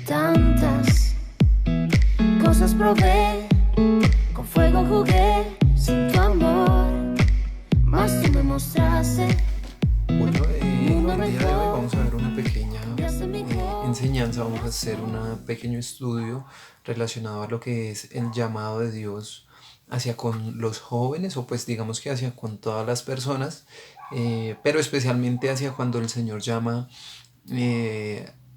Tantas cosas probé, con fuego jugué, sin tu amor, más tú me mostraste. Bueno, el día de hoy vamos a ver una pequeña enseñanza, vamos a hacer un pequeño estudio relacionado a lo que es el llamado de Dios hacia con los jóvenes, o pues digamos que hacia con todas las personas, pero especialmente hacia cuando el Señor llama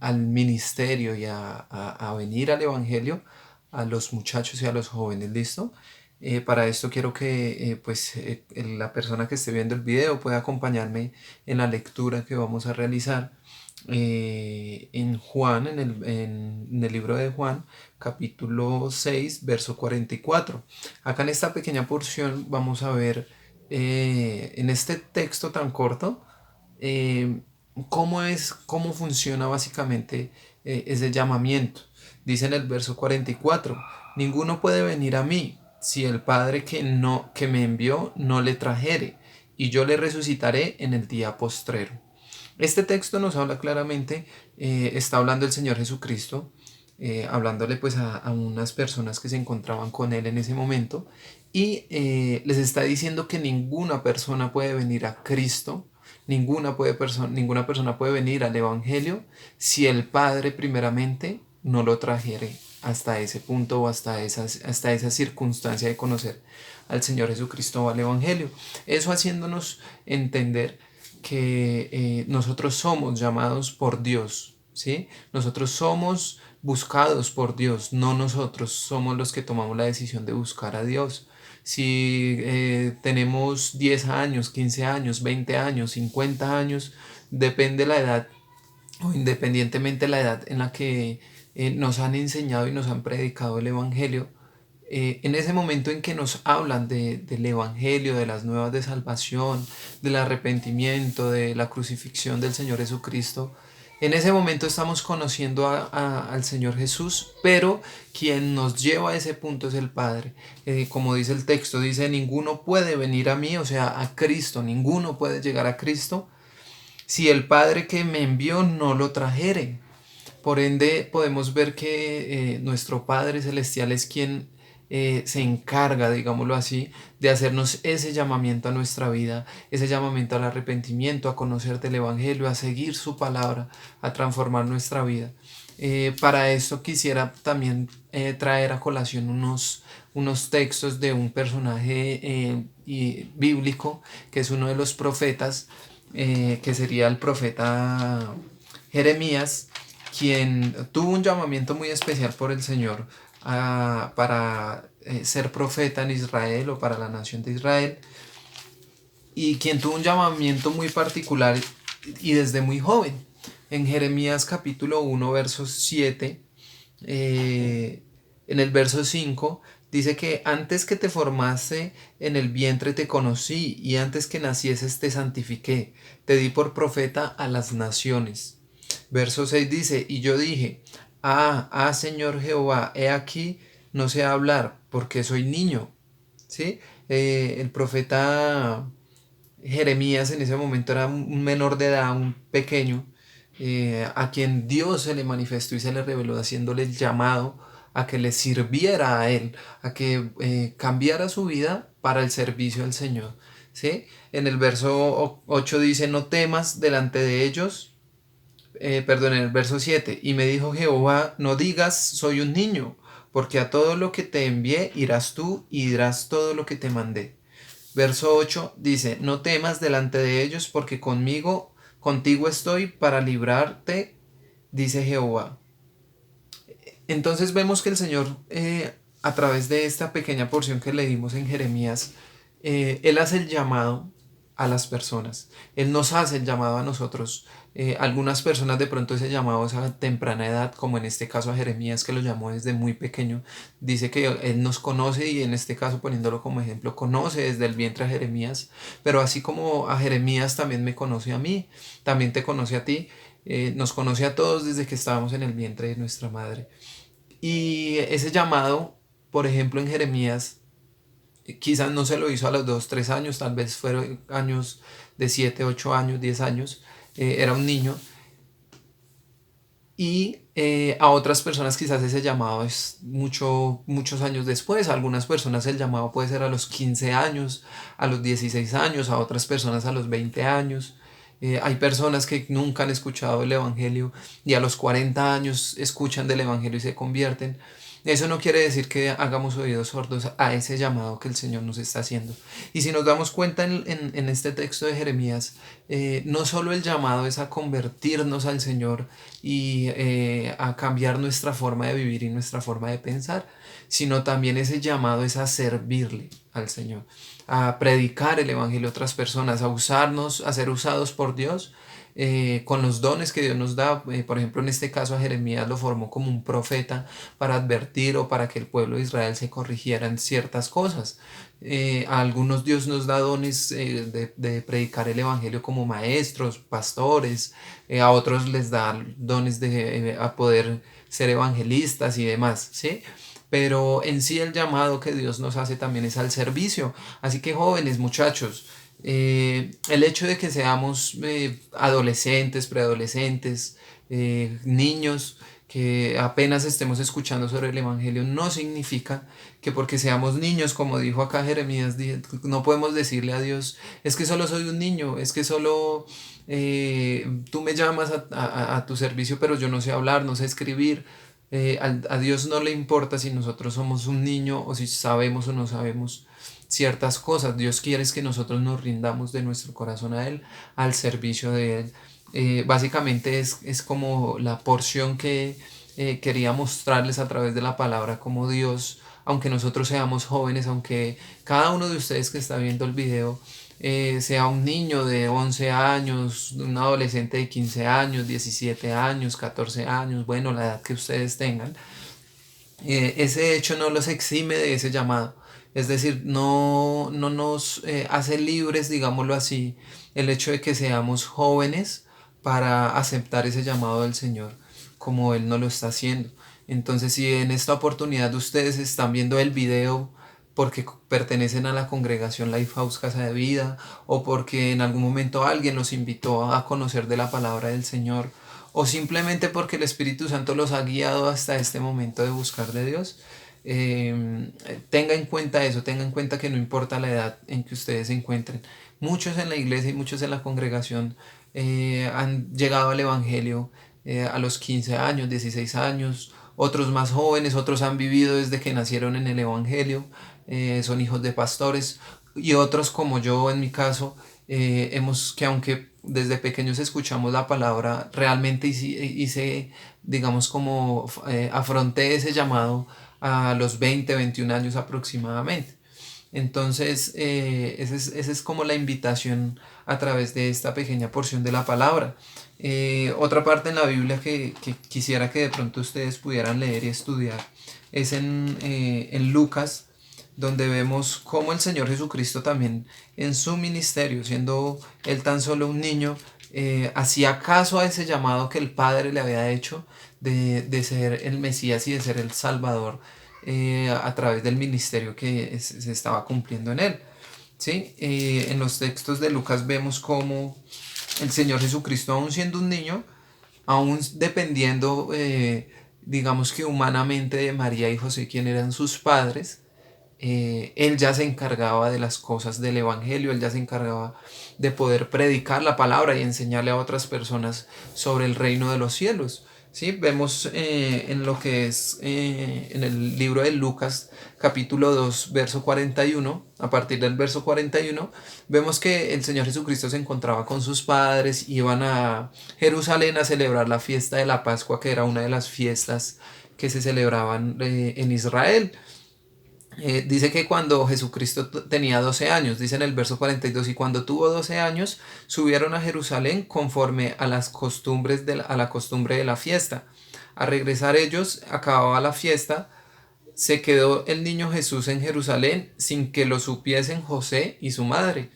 al ministerio y a venir al Evangelio a los muchachos y a los jóvenes. ¿Listo? Para esto quiero que la persona que esté viendo el video pueda acompañarme en la lectura que vamos a realizar en Juan, en el libro de Juan, capítulo 6, verso 44. Acá en esta pequeña porción vamos a ver en este texto tan corto cómo funciona básicamente ese llamamiento. Dice en el verso 44: ninguno puede venir a mí si el Padre que me envió no le trajere, y yo le resucitaré en el día postrero. Este texto nos habla claramente, está hablando el Señor Jesucristo, hablándole pues a unas personas que se encontraban con Él en ese momento, y les está diciendo que ninguna persona puede venir a Cristo, ninguna persona puede venir al Evangelio si el Padre primeramente no lo trajere hasta ese punto o hasta esa circunstancia de conocer al Señor Jesucristo o al Evangelio. Eso haciéndonos entender que nosotros somos llamados por Dios, ¿sí? Nosotros somos buscados por Dios, no nosotros somos los que tomamos la decisión de buscar a Dios. Si tenemos 10 años, 15 años, 20 años, 50 años, depende la edad, o independientemente de la edad en la que nos han enseñado y nos han predicado el Evangelio, en ese momento en que nos hablan del Evangelio, de las nuevas de salvación, del arrepentimiento, de la crucifixión del Señor Jesucristo, en ese momento estamos conociendo al Señor Jesús, pero quien nos lleva a ese punto es el Padre. Como dice el texto, dice: ninguno puede venir a mí, o sea, a Cristo, ninguno puede llegar a Cristo si el Padre que me envió no lo trajere. Por ende, podemos ver que nuestro Padre Celestial es quien se encarga, digámoslo así, de hacernos ese llamamiento a nuestra vida, ese llamamiento al arrepentimiento, a conocer del Evangelio, a seguir su palabra, a transformar nuestra vida. Para esto quisiera también traer a colación unos textos de un personaje bíblico, que es uno de los profetas, que sería el profeta Jeremías, quien tuvo un llamamiento muy especial por el Señor para ser profeta en Israel, o para la nación de Israel, y quien tuvo un llamamiento muy particular y desde muy joven. En Jeremías capítulo 1, verso 7, en el verso 5, dice que antes que te formaste en el vientre te conocí, y antes que nacieses te santifiqué, te di por profeta a las naciones. Verso 6 dice: y yo dije: Señor Jehová, he aquí, no sé hablar, porque soy niño. ¿Sí? El profeta Jeremías en ese momento era un menor de edad, un pequeño, a quien Dios se le manifestó y se le reveló, haciéndole el llamado a que le sirviera a él, a que cambiara su vida para el servicio al Señor. ¿Sí? En el verso 8 dice: no temas delante de ellos. En el verso 7, y me dijo Jehová: no digas soy un niño, porque a todo lo que te envié irás tú, y dirás todo lo que te mandé. Verso 8 dice: no temas delante de ellos, porque contigo estoy para librarte, dice Jehová. Entonces vemos que el Señor, a través de esta pequeña porción que leímos en Jeremías, Él hace el llamado a las personas. Él nos hace el llamado a nosotros. Algunas personas de pronto ese llamado es a temprana edad, como en este caso a Jeremías, que lo llamó desde muy pequeño. Dice que Él nos conoce, y en este caso, poniéndolo como ejemplo, conoce desde el vientre a Jeremías, pero así como a Jeremías también me conoce a mí, también te conoce a ti. Nos conoce a todos desde que estábamos en el vientre de nuestra madre. Y ese llamado, por ejemplo, en Jeremías, Quizás no se lo hizo a los 2, 3 años, tal vez fueron años de 7, 8 años, 10 años. Era un niño. Y a otras personas quizás ese llamado es muchos años después. A algunas personas el llamado puede ser a los 15 años, a los 16 años, a otras personas a los 20 años. Hay personas que nunca han escuchado el Evangelio y a los 40 años escuchan del Evangelio y se convierten. Eso no quiere decir que hagamos oídos sordos a ese llamado que el Señor nos está haciendo. Y si nos damos cuenta en este texto de Jeremías, no solo el llamado es a convertirnos al Señor y a cambiar nuestra forma de vivir y nuestra forma de pensar, sino también ese llamado es a servirle al Señor, a predicar el Evangelio a otras personas, a ser usados por Dios con los dones que Dios nos da. Por ejemplo, en este caso a Jeremías lo formó como un profeta para advertir o para que el pueblo de Israel se corrigiera en ciertas cosas. A algunos Dios nos da dones de predicar el Evangelio como maestros, pastores, a otros les da dones de a poder ser evangelistas y demás, ¿sí? Pero en sí el llamado que Dios nos hace también es al servicio. Así que jóvenes, muchachos, el hecho de que seamos adolescentes, preadolescentes, niños, que apenas estemos escuchando sobre el Evangelio, no significa que porque seamos niños, como dijo acá Jeremías, no podemos decirle a Dios, es que solo soy un niño, es que solo tú me llamas a tu servicio, pero yo no sé hablar, no sé escribir. A Dios no le importa si nosotros somos un niño o si sabemos o no sabemos ciertas cosas. Dios quiere es que nosotros nos rindamos de nuestro corazón a Él, al servicio de Él. Básicamente es como la porción que quería mostrarles a través de la palabra, como Dios, aunque nosotros seamos jóvenes, aunque cada uno de ustedes que está viendo el video sea un niño de 11 años, un adolescente de 15 años, 17 años, 14 años, bueno, la edad que ustedes tengan, ese hecho no los exime de ese llamado. Es decir, no nos hace libres, digámoslo así, el hecho de que seamos jóvenes para aceptar ese llamado del Señor, como Él nos lo está haciendo. Entonces, si en esta oportunidad ustedes están viendo el video porque pertenecen a la congregación Lifehouse Casa de Vida, o porque en algún momento alguien los invitó a conocer de la palabra del Señor, o simplemente porque el Espíritu Santo los ha guiado hasta este momento de buscar de Dios, tenga en cuenta eso, tenga en cuenta que no importa la edad en que ustedes se encuentren. Muchos en la iglesia y muchos en la congregación han llegado al Evangelio a los 15 años, 16 años, otros más jóvenes, otros han vivido desde que nacieron en el Evangelio, son hijos de pastores, y otros como yo en mi caso, que aunque desde pequeños escuchamos la palabra, realmente hice digamos como afronté ese llamado a los 20, 21 años aproximadamente. Entonces, esa es como la invitación a través de esta pequeña porción de la palabra. Otra parte en la Biblia que quisiera que de pronto ustedes pudieran leer y estudiar es en Lucas, donde vemos cómo el Señor Jesucristo también en su ministerio, siendo él tan solo un niño, hacía caso a ese llamado que el Padre le había hecho de ser el Mesías y de ser el Salvador a través del ministerio que se estaba cumpliendo en él. ¿Sí? En los textos de Lucas vemos cómo el Señor Jesucristo, aún siendo un niño, aún dependiendo, digamos que humanamente, de María y José, quien eran sus padres, él ya se encargaba de las cosas del Evangelio, él ya se encargaba de poder predicar la palabra y enseñarle a otras personas sobre el reino de los cielos. ¿Sí? Vemos en lo que es en el libro de Lucas capítulo 2 verso 41, a partir del verso 41, vemos que el Señor Jesucristo se encontraba con sus padres, iban a Jerusalén a celebrar la fiesta de la Pascua, que era una de las fiestas que se celebraban en Israel. Dice que cuando Jesucristo tenía 12 años, dice en el verso 42, y cuando tuvo 12 años, subieron a Jerusalén conforme a las costumbres a la costumbre de la fiesta. Al regresar ellos, acababa la fiesta, se quedó el niño Jesús en Jerusalén sin que lo supiesen José y su madre.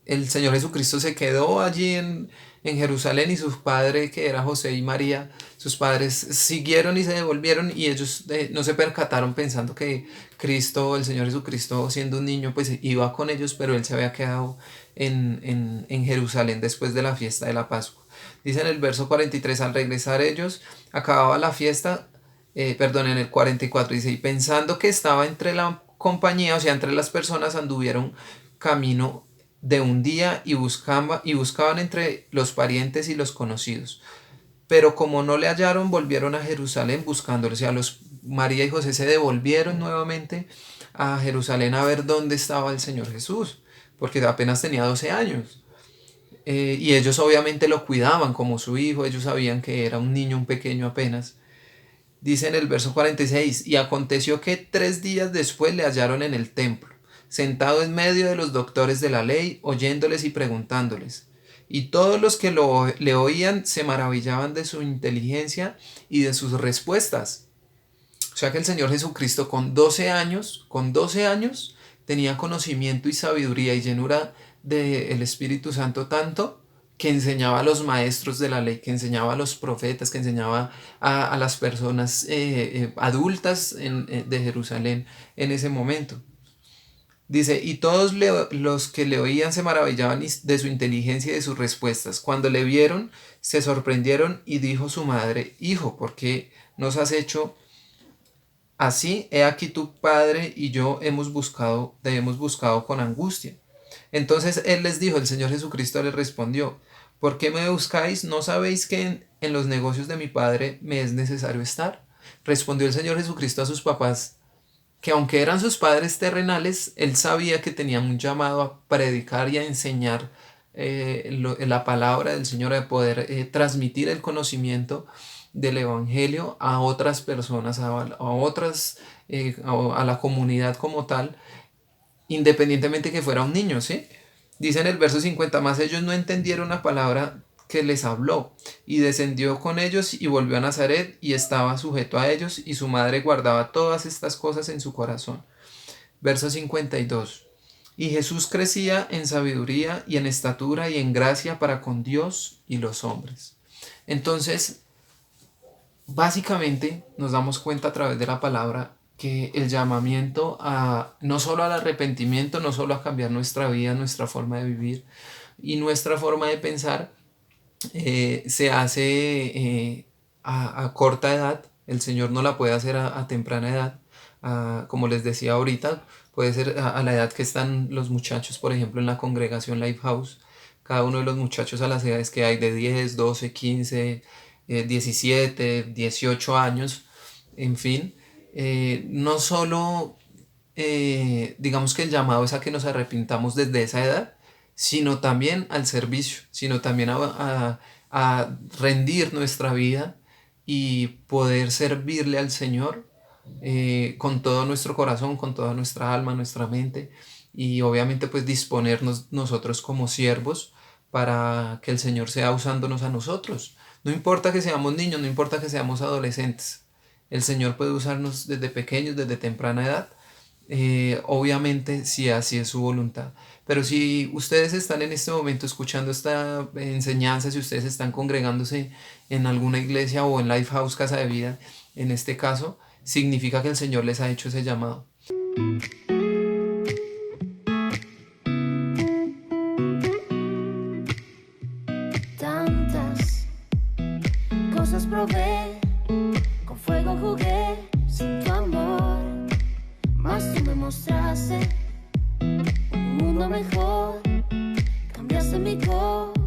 el Señor Jesucristo se quedó allí en Jerusalén y su padre, que era José y María, sus padres siguieron y se devolvieron y ellos no se percataron pensando que Cristo, el Señor Jesucristo, siendo un niño, pues iba con ellos, pero él se había quedado en Jerusalén después de la fiesta de la Pascua. Dice en el verso 43, al regresar ellos, acababa la fiesta, en el 44, dice, y pensando que estaba entre la compañía, o sea, entre las personas, anduvieron camino de un día y buscaban entre los parientes y los conocidos. Pero como no le hallaron, volvieron a Jerusalén buscándolo. O sea, María y José se devolvieron nuevamente a Jerusalén a ver dónde estaba el Señor Jesús, porque apenas tenía 12 años. Y ellos obviamente lo cuidaban como su hijo, ellos sabían que era un niño, un pequeño apenas. Dice en el verso 46, y aconteció que 3 días después le hallaron en el templo, sentado en medio de los doctores de la ley, oyéndoles y preguntándoles. Y todos los que le oían se maravillaban de su inteligencia y de sus respuestas. O sea que el Señor Jesucristo con 12 años, tenía conocimiento y sabiduría y llenura del Espíritu Santo tanto que enseñaba a los maestros de la ley, que enseñaba a los profetas, que enseñaba a las personas adultas de Jerusalén en ese momento. Dice, y todos los que le oían se maravillaban de su inteligencia y de sus respuestas. Cuando le vieron, se sorprendieron y dijo su madre, Hijo, ¿por qué nos has hecho así? He aquí tu padre y yo te hemos buscado con angustia. Entonces él les dijo, el Señor Jesucristo les respondió, ¿por qué me buscáis? ¿No sabéis que en los negocios de mi padre me es necesario estar? Respondió el Señor Jesucristo a sus papás, que aunque eran sus padres terrenales, él sabía que tenían un llamado a predicar y a enseñar la palabra del Señor, a poder transmitir el conocimiento del Evangelio a otras personas, a la comunidad como tal, independientemente que fuera un niño, ¿sí? Dice en el verso 50, más ellos no entendieron la palabra que les habló, y descendió con ellos y volvió a Nazaret y estaba sujeto a ellos, y su madre guardaba todas estas cosas en su corazón. Verso 52. Y Jesús crecía en sabiduría y en estatura y en gracia para con Dios y los hombres. Entonces, básicamente nos damos cuenta a través de la palabra que el llamamiento no solo al arrepentimiento, no solo a cambiar nuestra vida, nuestra forma de vivir y nuestra forma de pensar, se hace a corta edad. El Señor no la puede hacer a temprana edad, como les decía ahorita, puede ser a la edad que están los muchachos, por ejemplo en la congregación Lifehouse, cada uno de los muchachos a las edades que hay de 10, 12, 15, 17, 18 años, en fin, no solo digamos que el llamado es a que nos arrepintamos desde esa edad, sino también al servicio, sino también a rendir nuestra vida y poder servirle al Señor con todo nuestro corazón, con toda nuestra alma, nuestra mente, y obviamente pues disponernos nosotros como siervos para que el Señor sea usándonos a nosotros. No importa que seamos niños, no importa que seamos adolescentes, el Señor puede usarnos desde pequeños, desde temprana edad, obviamente si así es su voluntad. Pero si ustedes están en este momento escuchando esta enseñanza, si ustedes están congregándose en alguna iglesia o en Lifehouse Casa de Vida, en este caso, significa que el Señor les ha hecho ese llamado. Tantas cosas probé, con fuego jugué, sin tu amor, mas tú me mostraste un mundo mejor, cambiaste mi corazón.